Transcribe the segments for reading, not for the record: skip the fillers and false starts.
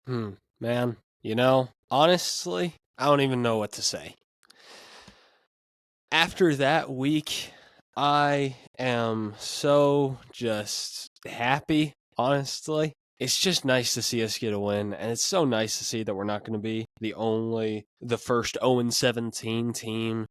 Hmm, man, honestly, I don't even know what to say. After that week, I am so just happy, honestly. It's just nice to see us get a win, and it's so nice to see that we're not going to be the first 0-17 team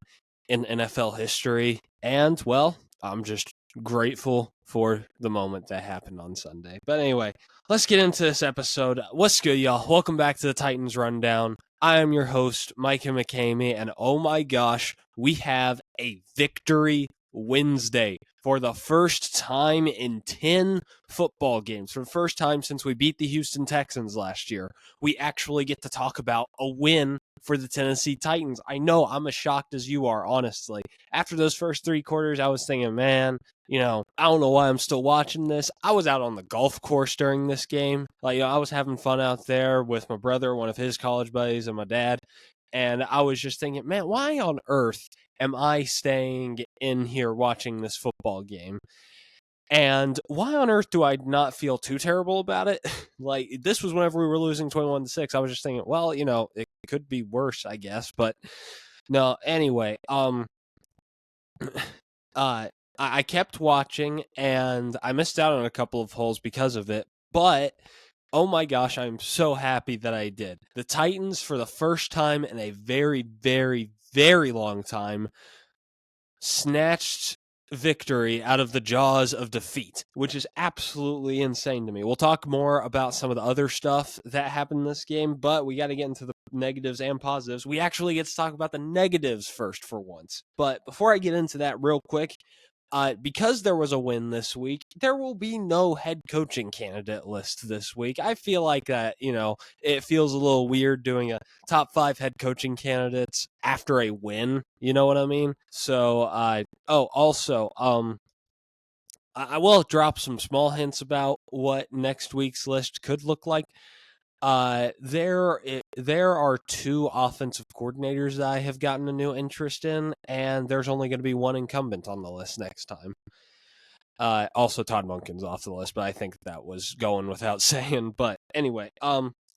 in NFL history. And, well, I'm just grateful for the moment that happened on Sunday. But anyway, let's get into this episode. What's good, y'all? Welcome back to the Titans Rundown. I am your host, Micah McCamey, and oh my gosh, we have a Victory Wednesday for the first time in 10 football games. For the first time since we beat the Houston Texans last year, we actually get to talk about a win for the Tennessee Titans. I know I'm as shocked as you are, honestly. After those first three quarters, I was thinking, man, I don't know why I'm still watching this. I was out on the golf course during this game. I was having fun out there with my brother, one of his college buddies, and my dad. And I was just thinking, man, why on earth am I staying in here watching this football game? And why on earth do I not feel too terrible about it? This was whenever we were losing 21-6. I was just thinking, well, it could be worse, I guess. But no, anyway, I kept watching and I missed out on a couple of holes because of it. But oh my gosh, I'm so happy that I did. The Titans, for the first time in a very, very, very long time, snatched victory out of the jaws of defeat, which is absolutely insane to me. We'll talk more about some of the other stuff that happened in this game, but we got to get into the negatives and positives. We actually get to talk about the negatives first for once. But before I get into that real quick, because there was a win this week, there will be no head coaching candidate list this week. I feel like that, it feels a little weird doing a top 5 head coaching candidates after a win. You know what I mean? So, also, I will drop some small hints about what next week's list could look like. There are 2 offensive coordinators that I have gotten a new interest in, and there's only going to be one incumbent on the list next time. Also, Todd Monken's off the list, but I think that was going without saying. But anyway,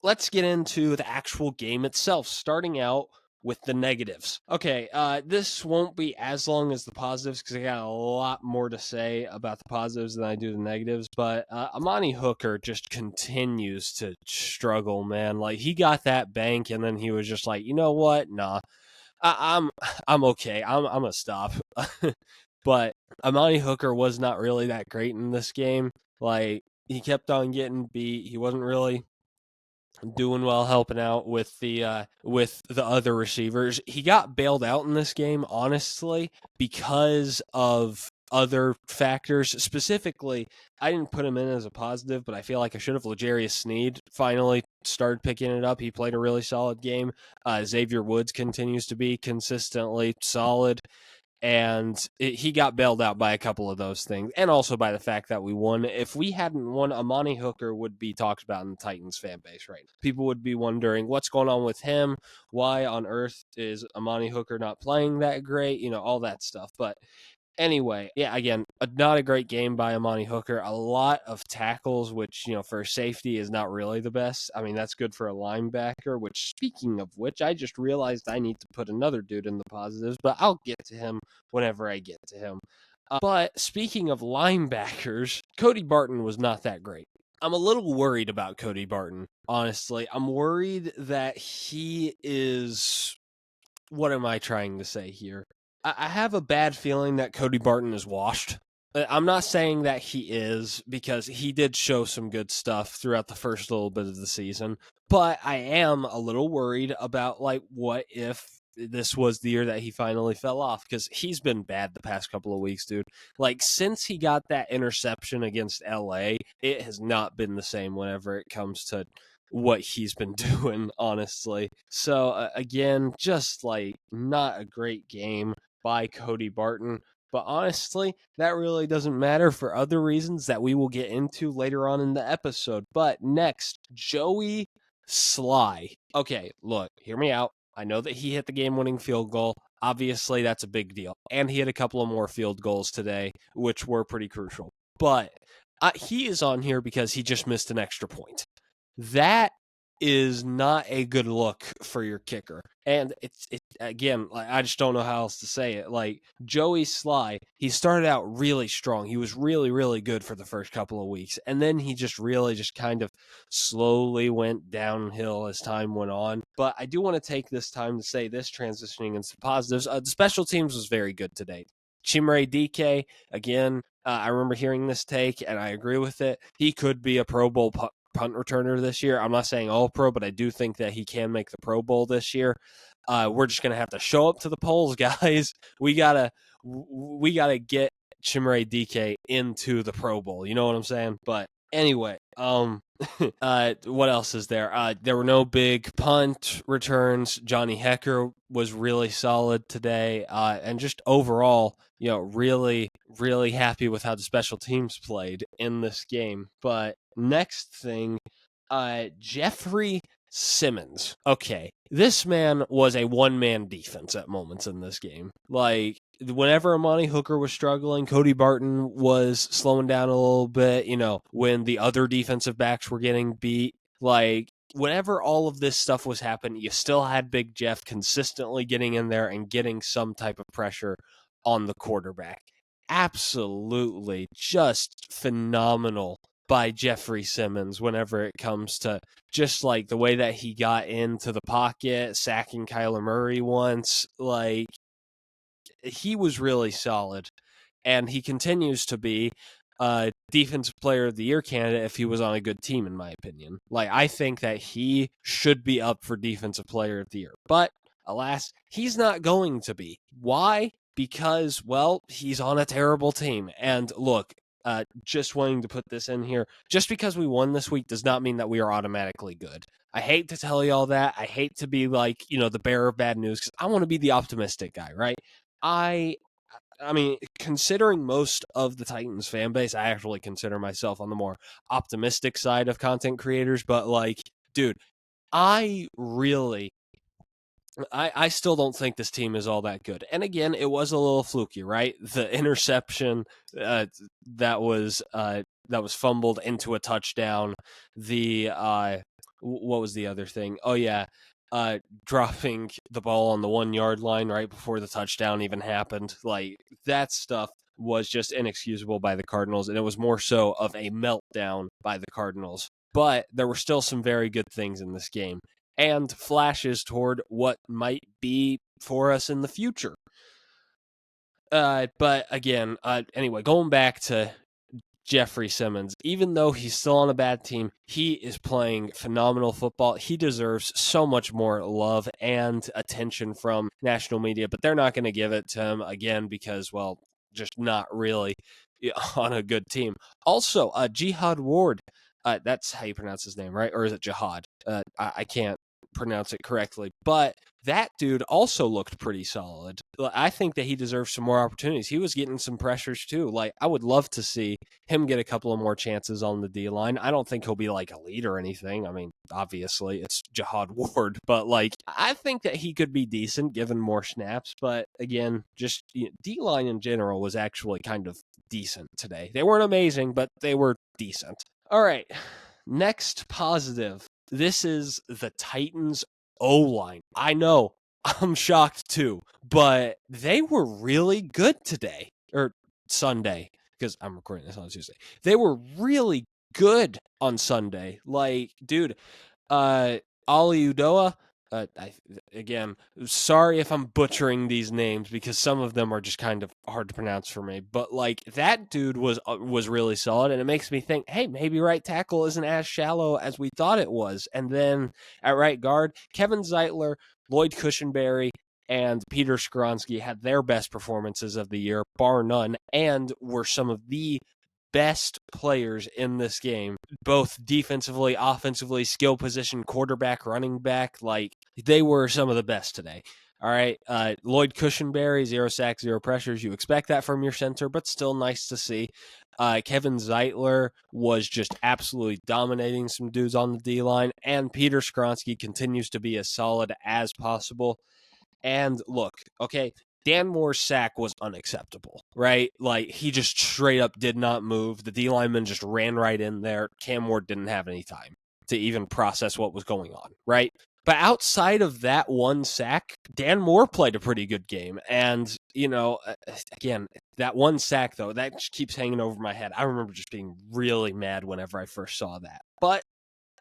let's get into the actual game itself, starting out with the negatives. Okay, this won't be as long as the positives because I got a lot more to say about the positives than I do the negatives. But Amani Hooker just continues to struggle, man. Like, he got that bank, and then he was just like, you know what? Nah, I'm okay. I'm gonna stop. But Amani Hooker was not really that great in this game. Like, he kept on getting beat. He wasn't really doing well helping out with the other receivers. He got bailed out in this game, honestly, because of other factors. Specifically, I didn't put him in as a positive, but I feel like I should have. L'Jarius Sneed finally started picking it up. He played a really solid game. Xavier Woods continues to be consistently solid. And he got bailed out by a couple of those things, and also by the fact that we won. If we hadn't won, Amani Hooker would be talked about in the Titans fan base, right? People would be wondering what's going on with him. Why on earth is Amani Hooker not playing that great? All that stuff. But anyway, yeah, again, not a great game by Amani Hooker. A lot of tackles, which, for safety is not really the best. I mean, that's good for a linebacker, which, speaking of which, I just realized I need to put another dude in the positives, but I'll get to him whenever I get to him. But speaking of linebackers, Cody Barton was not that great. I'm a little worried about Cody Barton, honestly. I'm worried that he is. What am I trying to say here? I have a bad feeling that Cody Barton is washed. I'm not saying that he is, because he did show some good stuff throughout the first little bit of the season, but I am a little worried about, like, what if this was the year that he finally fell off, because he's been bad the past couple of weeks, dude. Like, since he got that interception against LA, it has not been the same whenever it comes to what he's been doing, honestly. So, again, just like not a great game by Cody Barton. But honestly, that really doesn't matter for other reasons that we will get into later on in the episode. But next, Joey Sly. Okay, look, hear me out. I know that he hit the game-winning field goal. Obviously, that's a big deal. And he hit a couple of more field goals today, which were pretty crucial. But he is on here because he just missed an extra point. That is not a good look for your kicker. And it's again, like, I just don't know how else to say it. Like, Joey Sly, he started out really strong. He was really, really good for the first couple of weeks. And then he just really just kind of slowly went downhill as time went on. But I do want to take this time to say this, transitioning into positives. The special teams was very good today. Chimere Dike, again, I remember hearing this take, and I agree with it. He could be a Pro Bowl punt returner this year. I'm not saying all pro, but I do think that he can make the Pro Bowl this year. We're just gonna have to show up to the polls, guys. We gotta get Chimere Dike into the Pro Bowl. You know what I'm saying? But anyway, what else is there? There were no big punt returns. Johnny Hecker was really solid today, and just overall, really, really happy with how the special teams played in this game. But next thing, Jeffrey Simmons. Okay, this man was a one-man defense at moments in this game. Like, whenever Amani Hooker was struggling, Cody Barton was slowing down a little bit, when the other defensive backs were getting beat. Like, whenever all of this stuff was happening, you still had Big Jeff consistently getting in there and getting some type of pressure on the quarterback. Absolutely just phenomenal by Jeffrey Simmons whenever it comes to just like the way that he got into the pocket, sacking Kyler Murray once. Like, he was really solid, and he continues to be a defensive player of the year candidate if he was on a good team, in my opinion. Like, I think that he should be up for defensive player of the year, but alas, he's not going to be. Why? Because, well, he's on a terrible team. And look, just wanting to put this in here, just because we won this week does not mean that we are automatically good. I hate to tell you all that. I hate to be like, the bearer of bad news, because I want to be the optimistic guy, right? I mean, considering most of the Titans fan base, I actually consider myself on the more optimistic side of content creators, but like, dude, I still don't think this team is all that good. And again, it was a little fluky, right? The interception that was fumbled into a touchdown. What was the other thing? Oh yeah, dropping the ball on the 1 yard line right before the touchdown even happened. Like, that stuff was just inexcusable by the Cardinals, and it was more so of a meltdown by the Cardinals. But there were still some very good things in this game, and flashes toward what might be for us in the future. But again, anyway, going back to Jeffrey Simmons, even though he's still on a bad team, he is playing phenomenal football. He deserves so much more love and attention from national media, but they're not going to give it to him again because, well, just not really on a good team. Also, Jihad Ward, that's how you pronounce his name, right? Or is it Jihad? I can't pronounce it correctly, but that dude also looked pretty solid. I think that he deserves some more opportunities. He was getting some pressures too. Like, I would love to see him get a couple of more chances on the D line. I don't think he'll be like a lead or anything. I mean, obviously it's Jihad Ward, but like, I think that he could be decent given more snaps. But again, just D line in general was actually kind of decent today. They weren't amazing, but they were decent. All right, next positive. This is the Titans O-line. I know, I'm shocked too, but they were really good today, or Sunday, because I'm recording this on Tuesday. They were really good on Sunday. Like, dude, Ali Udoa, again, sorry if I'm butchering these names because some of them are just kind of hard to pronounce for me. But like, that dude was really solid, and it makes me think, hey, maybe right tackle isn't as shallow as we thought it was. And then at right guard, Kevin Zeitler, Lloyd Cushenberry, and Peter Skoronski had their best performances of the year, bar none, and were some of the best players in this game, both defensively, offensively, skill position, quarterback, running back. Like, they were some of the best today. All right, Lloyd Cushenberry, 0 sacks, 0 pressures. You expect that from your center, but still nice to see. Kevin Zeitler was just absolutely dominating some dudes on the D-line, and Peter Skoronski continues to be as solid as possible. And look, okay, Dan Moore's sack was unacceptable, right? Like, he just straight up did not move. The D lineman just ran right in there. Cam Ward didn't have any time. to even process what was going on, right? But outside of that one sack, Dan Moore played a pretty good game. And, again, that one sack, though, that just keeps hanging over my head. I remember just being really mad whenever I first saw that. But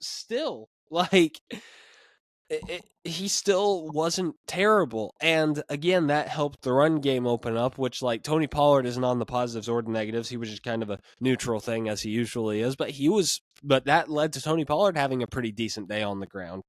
still, he still wasn't terrible. And again, that helped the run game open up, which, Tony Pollard isn't on the positives or the negatives. He was just kind of a neutral thing, as he usually is. But that led to Tony Pollard having a pretty decent day on the ground.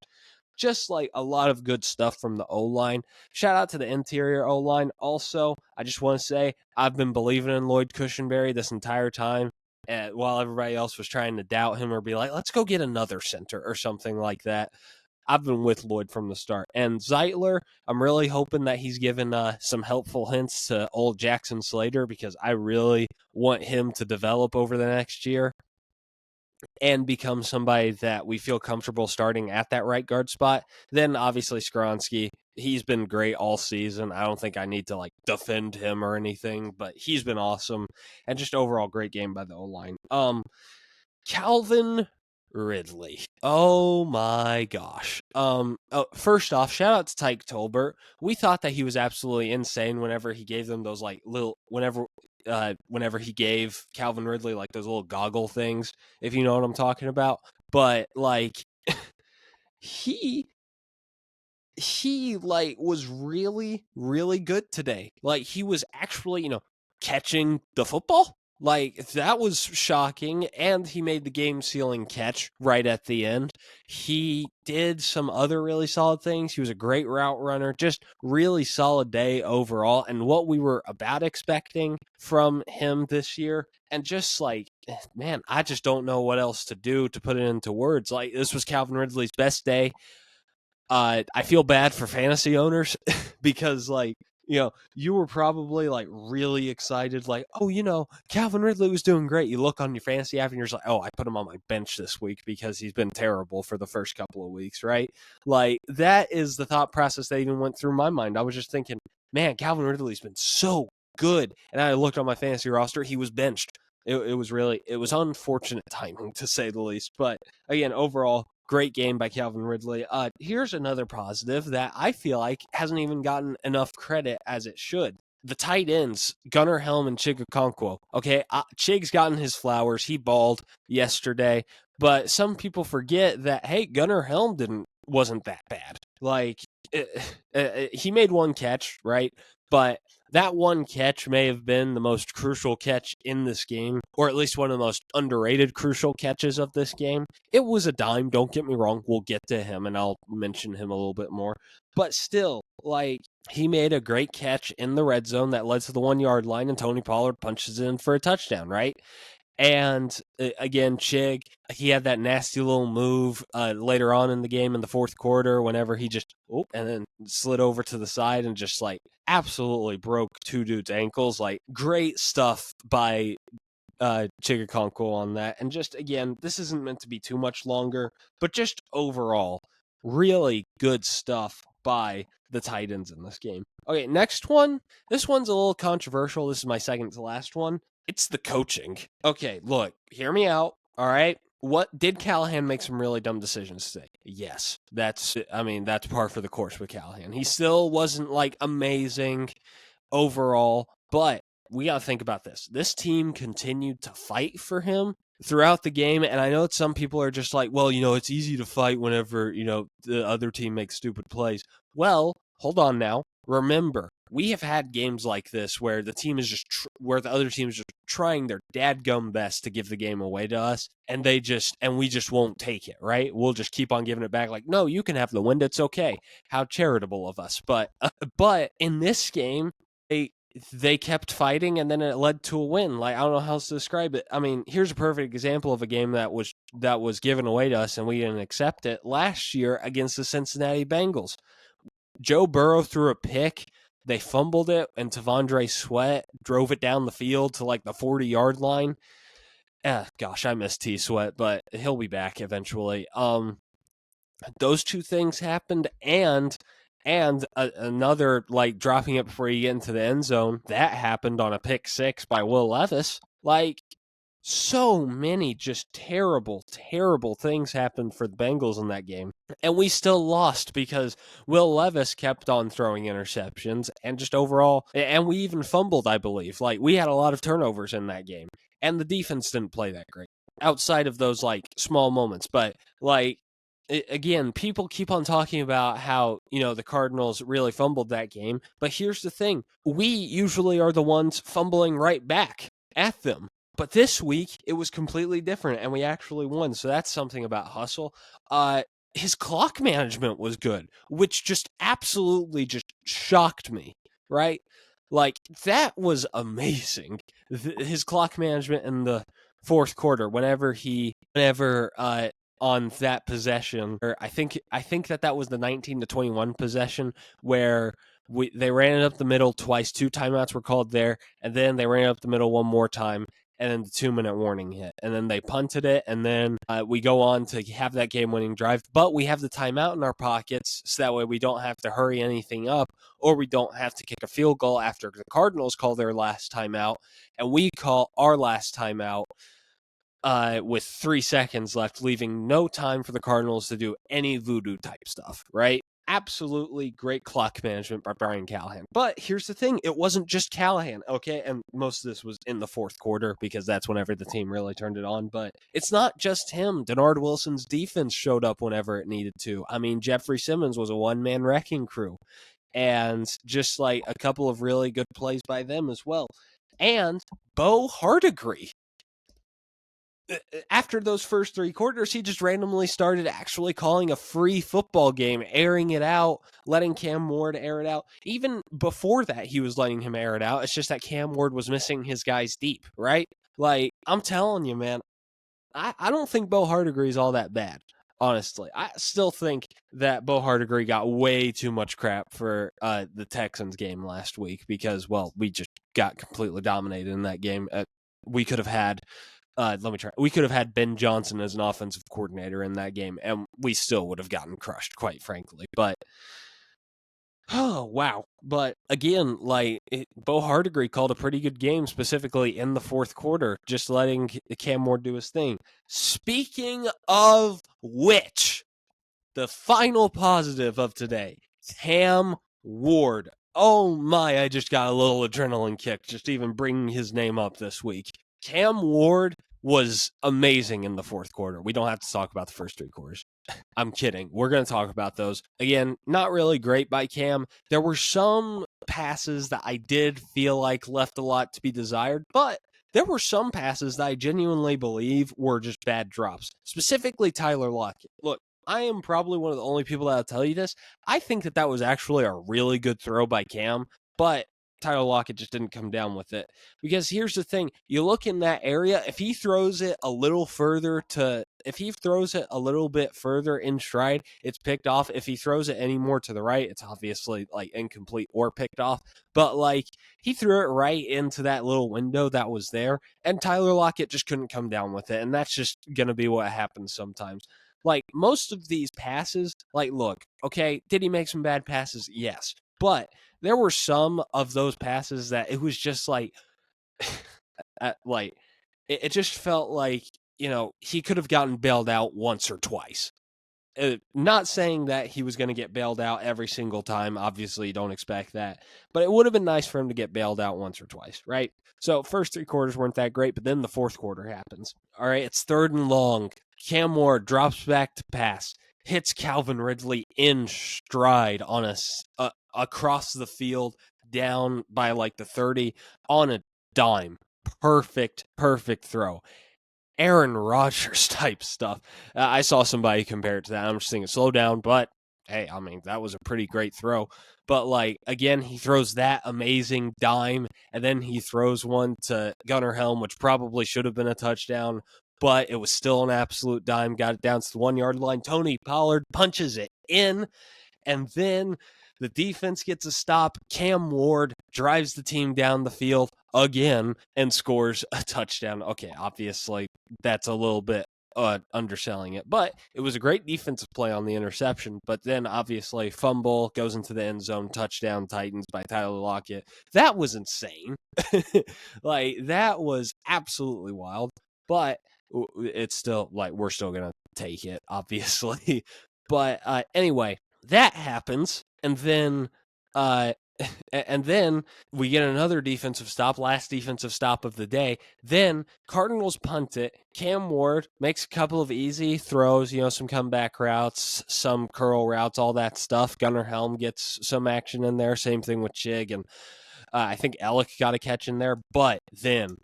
Just a lot of good stuff from the O-line. Shout out to the interior O-line. Also, I just want to say I've been believing in Lloyd Cushenberry this entire time, while everybody else was trying to doubt him or be like, let's go get another center or something like that. I've been with Lloyd from the start. And Zeitler, I'm really hoping that he's given some helpful hints to old Jackson Slater, because I really want him to develop over the next year and become somebody that we feel comfortable starting at that right guard spot. Then obviously Skoronski, he's been great all season. I don't think I need to defend him or anything, but he's been awesome. And just overall great game by the O-line. Calvin Ridley. Oh my gosh. First off, shout out to Tyke Tolbert. We thought that he was absolutely insane whenever he gave them those whenever he gave Calvin Ridley those little goggle things, if you know what I'm talking about. But he was really, really good today. He was actually, catching the football. That was shocking, and he made the game-sealing catch right at the end. He did some other really solid things. He was a great route runner, just really solid day overall, and what we were about expecting from him this year. And just man, I just don't know what else to do to put it into words. This was Calvin Ridley's best day. I feel bad for fantasy owners because you were probably really excited, Calvin Ridley was doing great. You look on your fantasy app and you're just I put him on my bench this week because he's been terrible for the first couple of weeks, right? That is the thought process that even went through my mind. I was just thinking, man, Calvin Ridley's been so good. And I looked on my fantasy roster, he was benched. It was unfortunate timing, to say the least. But again, overall, great game by Calvin Ridley. Here's another positive that I feel like hasn't even gotten enough credit as it should. The tight ends, Gunnar Helm and Chig Okonkwo. Okay, Chig's gotten his flowers. He balled yesterday. But some people forget that, hey, Gunnar Helm wasn't that bad. He made one catch, right? But that one catch may have been the most crucial catch in this game, or at least one of the most underrated crucial catches of this game. It was a dime, don't get me wrong. We'll get to him, and I'll mention him a little bit more. But still, he made a great catch in the red zone that led to the 1 yard line, and Tony Pollard punches in for a touchdown, right? And again, Chig, he had that nasty little move later on in the game in the fourth quarter whenever he just, and then slid over to the side and just absolutely broke two dudes' ankles. Great stuff by Chig Okonkwo on that. And just, again, this isn't meant to be too much longer, but just overall, really good stuff by the tight ends in this game. Okay, next one. This one's a little controversial. This is my second to last one. It's the coaching. Okay, look, hear me out, all right? What did Callahan make some really dumb decisions today? Yes. That's par for the course with Callahan. He still wasn't amazing overall, but we got to think about this. This team continued to fight for him throughout the game, and I know some people are just well, it's easy to fight whenever, the other team makes stupid plays. Well, hold on now. Remember, we have had games like this where the team is just where the other team is just trying their dadgum best to give the game away to us, and we just won't take it, right? We'll just keep on giving it back. No, you can have the win. It's okay. How charitable of us. But in this game, they kept fighting, and then it led to a win. I don't know how else to describe it. Here's a perfect example of a game that was given away to us, and we didn't accept it last year against the Cincinnati Bengals. Joe Burrow threw a pick. They fumbled it, and T'Vondre Sweat drove it down the field to the 40-yard line. Gosh, I miss T Sweat, but he'll be back eventually. Those two things happened, and another dropping it before you get into the end zone that happened on a pick six by Will Levis. So many just terrible, terrible things happened for the Bengals in that game. And we still lost because Will Levis kept on throwing interceptions and just overall, and we even fumbled, I believe. Like, we had a lot of turnovers in that game. And the defense didn't play that great outside of those, like, small moments. But, like, again, people keep on talking about how, the Cardinals really fumbled that game. But here's the thing. We usually are the ones fumbling right back at them. But this week, it was completely different, and we actually won. So that's something about hustle. His clock management was good, which just absolutely just shocked me, right? Like, that was amazing. His clock management in the fourth quarter, whenever on that possession, or I think that was the 19-21 possession where they ran it up the middle twice. 2 timeouts were called there, and then they ran it up the middle one more time, and then the 2-minute warning hit, and then they punted it, and then we go on to have that game-winning drive, but we have the timeout in our pockets, so that way we don't have to hurry anything up, or we don't have to kick a field goal after the Cardinals call their last timeout, and we call our last timeout with 3 seconds left, leaving no time for the Cardinals to do any voodoo type stuff, right? Absolutely great clock management by Brian Callahan. But here's the thing, it wasn't just Callahan, okay? And most of this was in the fourth quarter because that's whenever the team really turned it on. But it's not just him. Denard Wilson's defense showed up whenever it needed to. I mean, Jeffrey Simmons was a one-man wrecking crew. And just like a couple of really good plays by them as well. And Bo Hardigree, after those first 3 quarters, he just randomly started actually calling a free football game, airing it out, letting Cam Ward air it out. Even before that, he was letting him air it out. It's just that Cam Ward was missing his guys deep, right? Like, I'm telling you, man, I don't think Bo Hardigree is all that bad, honestly. I still think that Bo Hardigree got way too much crap for the Texans game last week because, well, we just got completely dominated in that game. We could have had we could have had Ben Johnson as an offensive coordinator in that game, and we still would have gotten crushed, quite frankly. But, oh, wow. But again, Bo Hardigree called a pretty good game, specifically in the fourth quarter, just letting Cam Ward do his thing. Speaking of which, the final positive of today, Cam Ward. Oh my, I just got a little adrenaline kick just even bringing his name up this week. Cam Ward was amazing in the fourth quarter. We don't have to talk about the first 3 quarters. I'm kidding. We're going to talk about those. Again, not really great by Cam. There were some passes that I did feel like left a lot to be desired, but there were some passes that I genuinely believe were just bad drops. Specifically, Tyler Lockett. Look, I am probably one of the only people that'll tell you this. I think that was actually a really good throw by Cam, but Tyler Lockett just didn't come down with it. Because here's the thing, you look in that area, if he throws it a little bit further in stride, it's picked off. If he throws it any more to the right, it's obviously like incomplete or picked off. But like, he threw it right into that little window that was there, and Tyler Lockett just couldn't come down with it. And that's just going to be what happens sometimes. Like, most of these passes, like, look, okay, did he make some bad passes? Yes. But there were some of those passes that it was just like, it just felt like, he could have gotten bailed out once or twice. Not saying that he was going to get bailed out every single time. Obviously, you don't expect that. But it would have been nice for him to get bailed out once or twice, right? So, first 3 quarters weren't that great, but then the fourth quarter happens. All right, it's 3rd and long. Cam Ward drops back to pass, hits Calvin Ridley in stride on across the field, down by like the 30 on a dime. Perfect throw. Aaron Rodgers type stuff. I saw somebody compare it to that. I'm just thinking, slow down, but hey, I mean, that was a pretty great throw. But like, again, he throws that amazing dime, and then he throws one to Gunnar Helm, which probably should have been a touchdown, but it was still an absolute dime. Got it down to the 1-yard line. Tony Pollard punches it in, and then the defense gets a stop. Cam Ward drives the team down the field again and scores a touchdown. Okay, obviously that's a little bit underselling it, but it was a great defensive play on the interception. But then obviously fumble, goes into the end zone, touchdown Titans by Tyler Lockett. That was insane. Like, that was absolutely wild. but it's still like we're still gonna take it, obviously. But anyway, that happens, and then and then we get another defensive stop, last defensive stop of the day. Then Cardinals punt it. Cam Ward makes a couple of easy throws, some comeback routes, some curl routes, all that stuff. Gunnar Helm gets some action in there. Same thing with Chig, and I think Alec got a catch in there. But then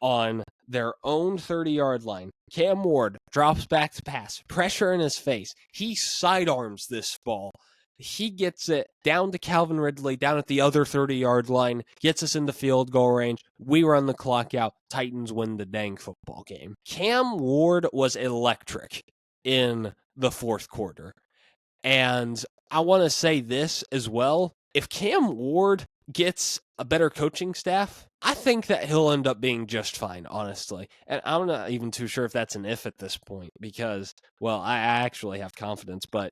on their own 30-yard line, Cam Ward drops back to pass, pressure in his face. He sidearms this ball. He gets it down to Calvin Ridley, down at the other 30-yard line, gets us into field goal range. We run the clock out. Titans win the dang football game. Cam Ward was electric in the fourth quarter. And I want to say this as well. If Cam Ward gets a better coaching staff, I think that he'll end up being just fine, honestly. And I'm not even too sure if that's an if at this point because, well, I actually have confidence. But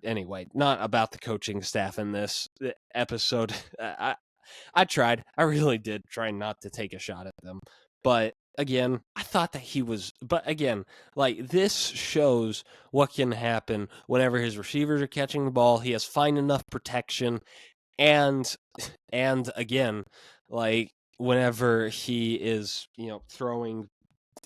anyway, not about the coaching staff in this episode. I tried. I really did try not to take a shot at them. But again, I thought that he was, but again, like this shows what can happen whenever his receivers are catching the ball. He has fine enough protection. And again, like whenever he is, throwing,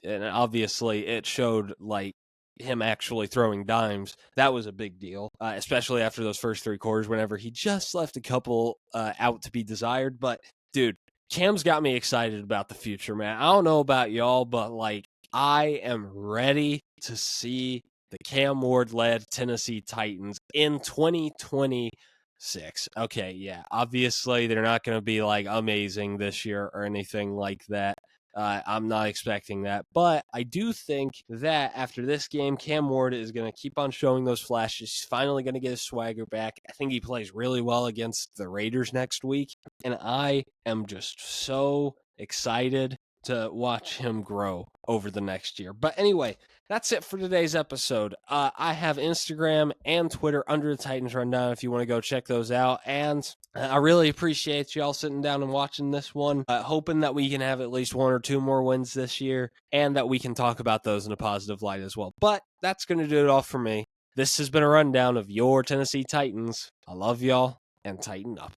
and obviously it showed like him actually throwing dimes. That was a big deal, especially after those first three quarters, whenever he just left a couple out to be desired. But dude, Cam's got me excited about the future, man. I don't know about y'all, but like I am ready to see the Cam Ward-led Tennessee Titans in 2026. Okay, yeah, obviously they're not going to be like amazing this year or anything like that. I'm not expecting that. But I do think that after this game, Cam Ward is going to keep on showing those flashes. He's finally going to get his swagger back. I think he plays really well against the Raiders next week. And I am just so excited to watch him grow over the next year. But anyway, that's it for today's episode. I have Instagram and Twitter under the Titans Rundown if you want to go check those out. And I really appreciate y'all sitting down and watching this one, hoping that we can have at least one or two more wins this year and that we can talk about those in a positive light as well. But that's going to do it all for me. This has been a rundown of your Tennessee Titans. I love y'all and tighten up.